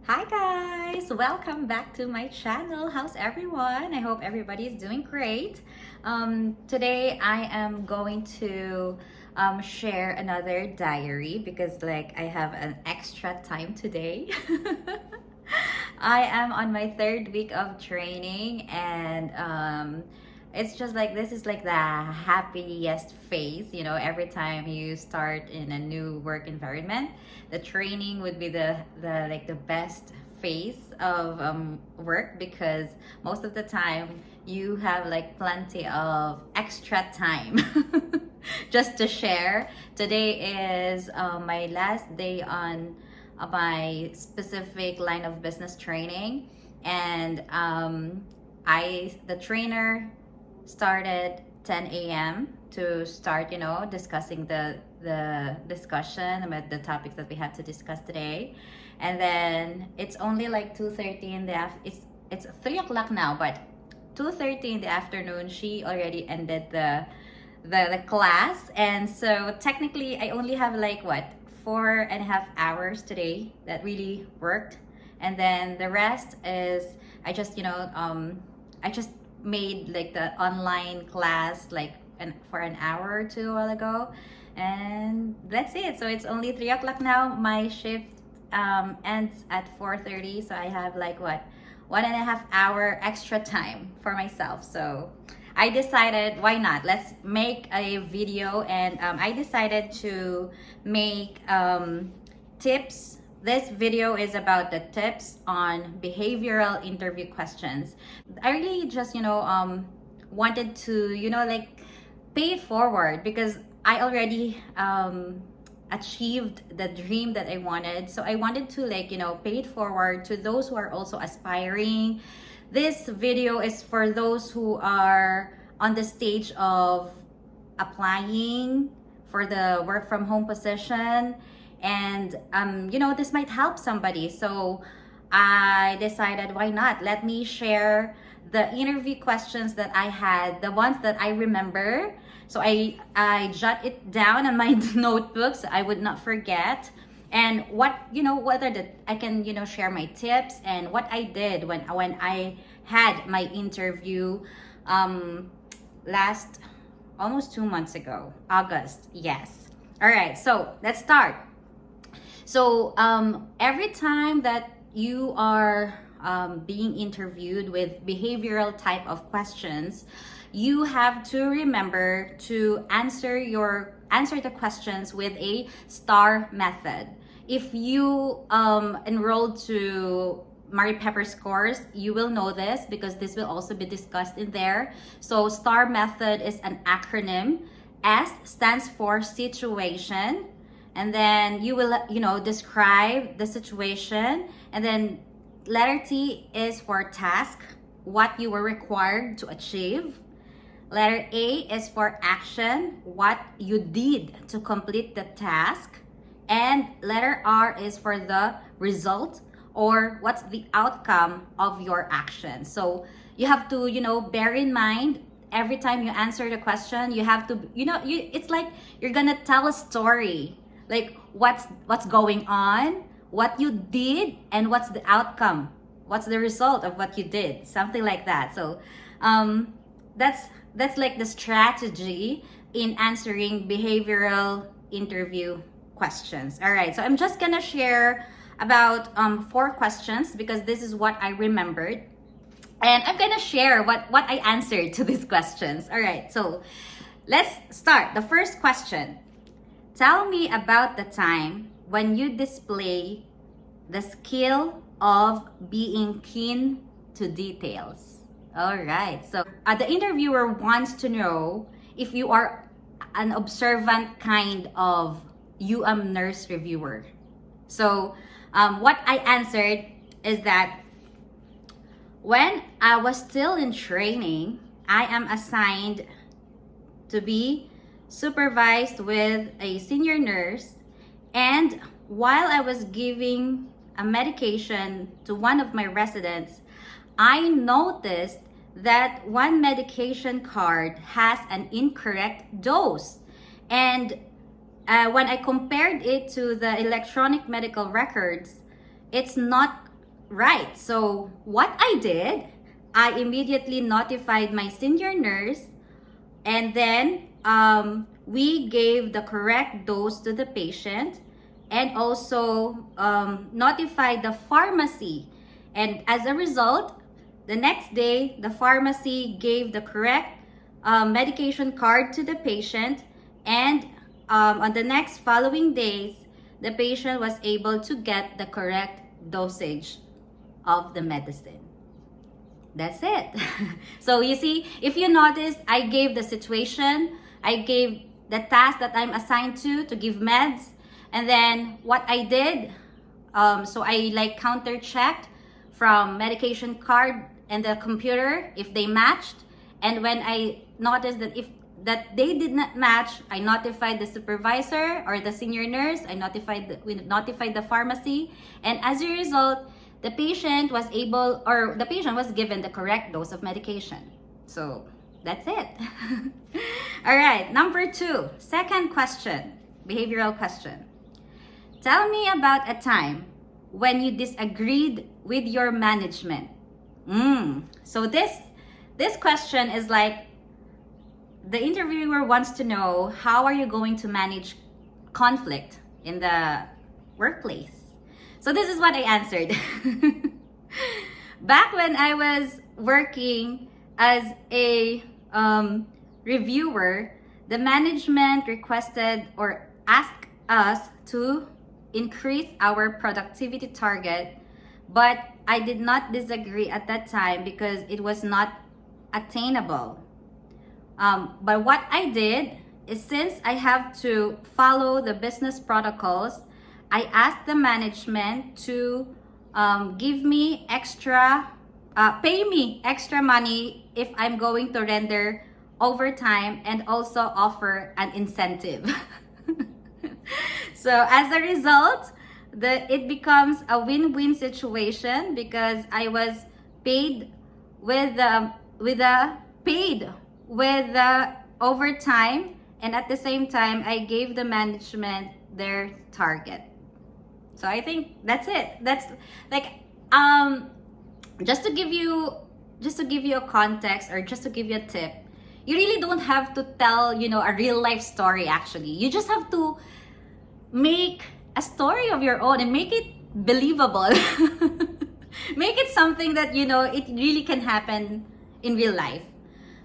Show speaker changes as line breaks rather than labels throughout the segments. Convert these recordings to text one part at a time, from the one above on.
Hi guys! Welcome back to my channel. How's everyone? I hope everybody's doing great. Today I am going to share another diary because I have an extra time today. I am on my third week of training and it's just like this is like the happiest phase, every time you start in a new work environment. The training would be the best phase of work because most of the time you have like plenty of extra time just to share. Today is my last day on my specific line of business training, and the trainer started 10 a.m. to start, discussing the discussion about the topics that we have to discuss today. And then it's only like 2:30 in the it's 3 o'clock now, but 2:30 in the afternoon, she already ended the class. And so technically I only have like 4.5 hours today that really worked. And then the rest is I just I just made like the online class for an hour or two a while ago, and that's it. So it's only 3 o'clock now. My shift ends at 4:30, so I have 1.5 hour extra time for myself. So I decided, why not, let's make a video. And I decided to make tips. This video is about the tips on behavioral interview questions. I really just, wanted to, pay it forward because I already achieved the dream that I wanted. So I wanted to pay it forward to those who are also aspiring. This video is for those who are on the stage of applying for the work from home position, and this might help somebody. So I decided, why not, let me share the interview questions that I had, the ones that I remember. So I jot it down on my notebook so I would not forget. And whether I can share my tips and what I did when I had my interview last almost 2 months ago, August. Yes. All right, so let's start. So every time that you are being interviewed with behavioral type of questions, you have to remember to answer the questions with a STAR method. If you enrolled to Mary Pepper's course, you will know this because this will also be discussed in there. So STAR method is an acronym. S stands for situation, and then you will describe the situation, and then letter T is for task, what you were required to achieve. Letter A is for action, what you did to complete the task. And letter R is for the result, or what's the outcome of your action. So you have to bear in mind, every time you answer the question, you have to it's like you're gonna tell a story, like what's going on, what you did, and what's the outcome, what's the result of what you did, something like that. So that's like the strategy in answering behavioral interview questions. All right, so I'm just gonna share about 4 questions because this is what I remembered, and I'm gonna share what I answered to these questions. All right, so let's start. The first question: tell me about the time when you display the skill of being keen to details. All right, so the interviewer wants to know if you are an observant kind of nurse reviewer. So what I answered is that when I was still in training, I am assigned to be supervised with a senior nurse, and while I was giving a medication to one of my residents, I noticed that one medication card has an incorrect dose. And when I compared it to the electronic medical records, it's not Right. So what I did, I immediately notified my senior nurse, and then we gave the correct dose to the patient, and also notified the pharmacy. And as a result, the next day, the pharmacy gave the correct medication card to the patient, and on the next following days, the patient was able to get the correct dosage of the medicine. That's it. So you see, if you notice, I gave the situation, I gave the task that I'm assigned to give meds, and then what I did, so I like counter checked from medication card and the computer if they matched, and when I noticed that they did not match, I notified the supervisor or the senior nurse. We notified the pharmacy, and as a result, the patient was given the correct dose of medication. So that's it. All right, number 2, second question, behavioral question. Tell me about a time when you disagreed with your management. So this question is like, the interviewer wants to know, how are you going to manage conflict in the workplace? So this is what I answered. Back when I was working as a reviewer, the management requested or asked us to increase our productivity target, but I did not disagree at that time because it was not attainable. But what I did is, since I have to follow the business protocols, I asked the management to give me extra, pay me extra money if I'm going to render overtime, and also offer an incentive. So as a result, it becomes a win-win situation because I was paid with overtime, and at the same time I gave the management their target. So I think that's it. That's like just to give you a context, or just to give you a tip. You really don't have to tell, a real life story actually. You just have to make a story of your own and make it believable. Make it something that it really can happen in real life.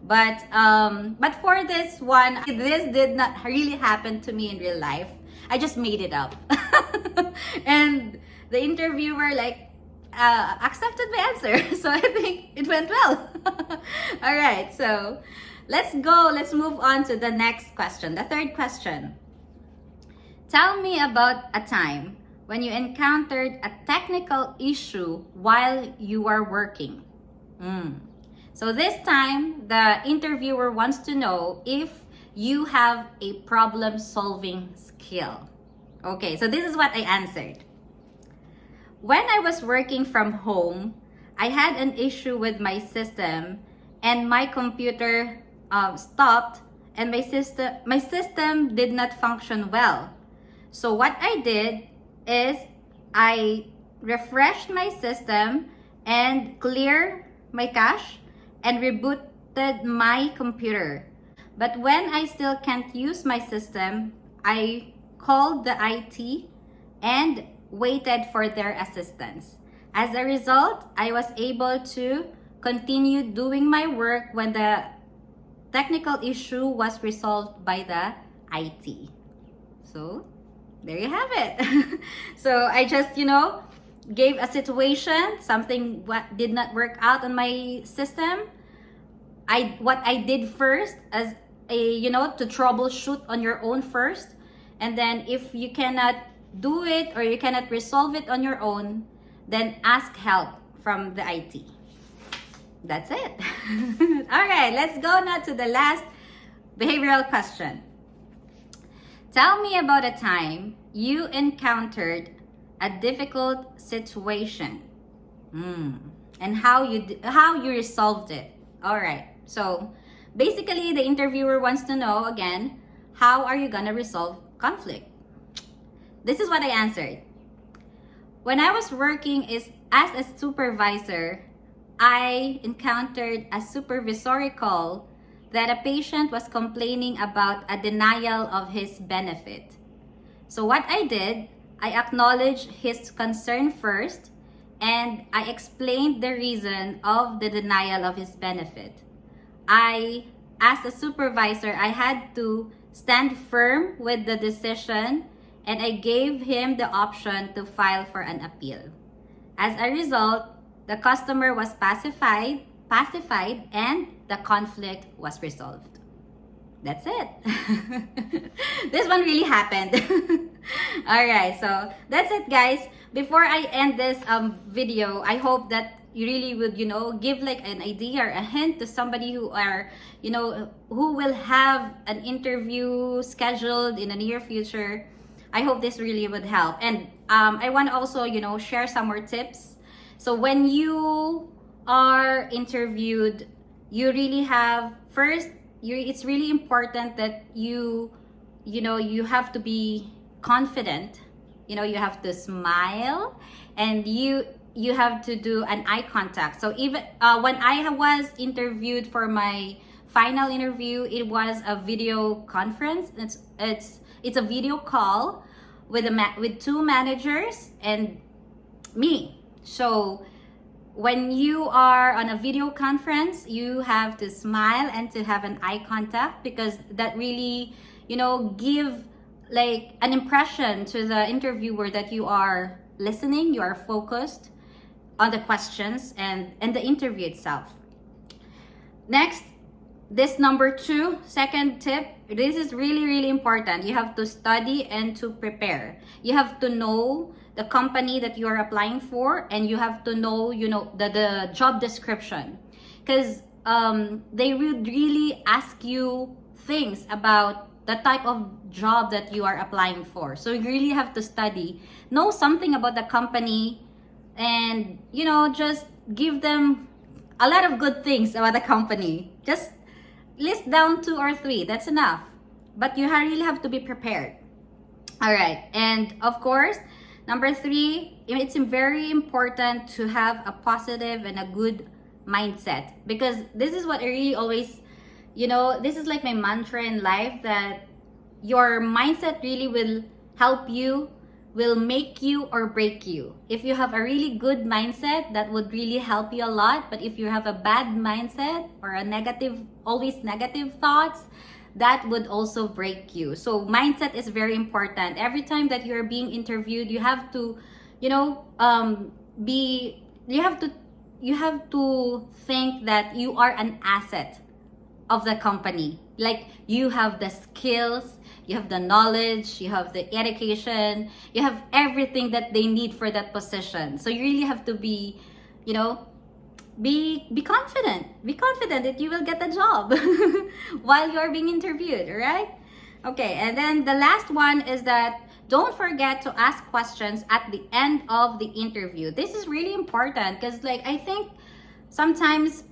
But for this one, this did not really happen to me in real life. I just made it up. And the interviewer accepted my answer. So I think it went well. All right, so let's move on to the next question, the third question. Tell me about a time when you encountered a technical issue while you are working. So this time, the interviewer wants to know if you have a problem-solving skill. Okay, so this is what I answered. When I was working from home, I had an issue with my system, and my computer stopped, and my system did not function well. So what I did is I refreshed my system and cleared my cache and rebooted my computer. But when I still can't use my system, I called the IT and waited for their assistance. As a result, I was able to continue doing my work when the technical issue was resolved by the IT. So there you have it. So I just, gave a situation, something what did not work out on my system. What I did first as to troubleshoot on your own first, and then if you cannot do it or you cannot resolve it on your own, then ask help from the IT. That's it. All right, let's go now to the last behavioral question. Tell me about a time you encountered a difficult situation, and how you resolved it. All right. So basically, the interviewer wants to know again, how are you gonna resolve conflict? This is what I answered. when I was working as a supervisor, I encountered a supervisory call that a patient was complaining about a denial of his benefit. So what I did, I acknowledged his concern first, and I explained the reason of the denial of his benefit. As a supervisor, I had to stand firm with the decision, and I gave him the option to file for an appeal. As a result, the customer was pacified, and the conflict was resolved. That's it. This one really happened. All right, so that's it, guys. Before I end this video, I hope that you really would, give like an idea or a hint to somebody who are, who will have an interview scheduled in the near future. I hope this really would help. And I want to also, share some more tips. So when you are interviewed, you really have first, it's really important that you have to be confident. You have to smile, and you have to do an eye contact. So even when I was interviewed for my final interview, it was a video conference. It's a video call with two managers and me. So when you are on a video conference, you have to smile and to have an eye contact, because that really, give like an impression to the interviewer that you are listening, you are focused on the questions and the interview itself. Next, this number 2, second tip, this is really, really important. You have to study and to prepare. You have to know the company that you are applying for, and you have to know, the job description, because they would really ask you things about the type of job that you are applying for. So you really have to study, know something about the company, and just give them a lot of good things about the company. Just list down 2 or 3, that's enough. But you really have to be prepared. All right, and of course, number 3, it's very important to have a positive and a good mindset, because this is what I really always, this is like my mantra in life, that your mindset really will help you, will make you or break you. If you have a really good mindset, that would really help you a lot. But if you have a bad mindset or a negative, always negative thoughts, that would also break you. So mindset is very important. Every time that you're being interviewed, you have to, you have to think that you are an asset of the company. Like, you have the skills, you have the knowledge, you have the education, you have everything that they need for that position. So you really have to be, be confident. Be confident that you will get the job while you're being interviewed, right? Okay, and then the last one is that don't forget to ask questions at the end of the interview. This is really important, because I think sometimes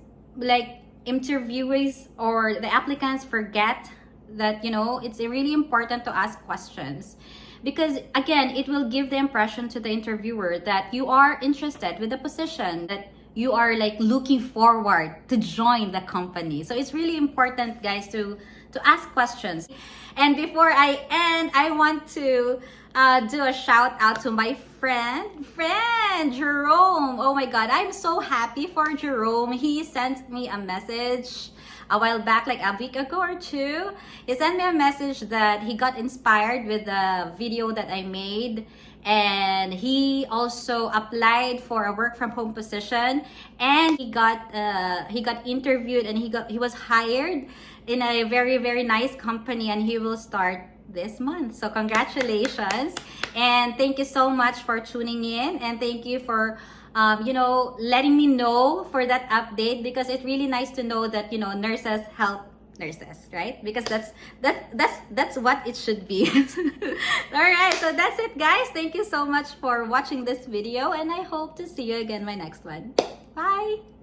interviewees or the applicants forget that it's really important to ask questions, because again, it will give the impression to the interviewer that you are interested with the position, that you are looking forward to join the company. So it's really important, guys, to ask questions. And before I end, I want to do a shout out to my friend Jerome. Oh my god, I'm so happy for Jerome. He sent me a message a while back, like a week ago or 2. He sent me a message that he got inspired with the video that I made, and he also applied for a work from home position, and he got interviewed, and he was hired in a very, very nice company, and he will start this month. So congratulations, and thank you so much for tuning in, and thank you for letting me know for that update, because it's really nice to know that nurses help nurses, right? Because that's what it should be. All right, so that's it, guys. Thank you so much for watching this video, and I hope to see you again in my next one. Bye.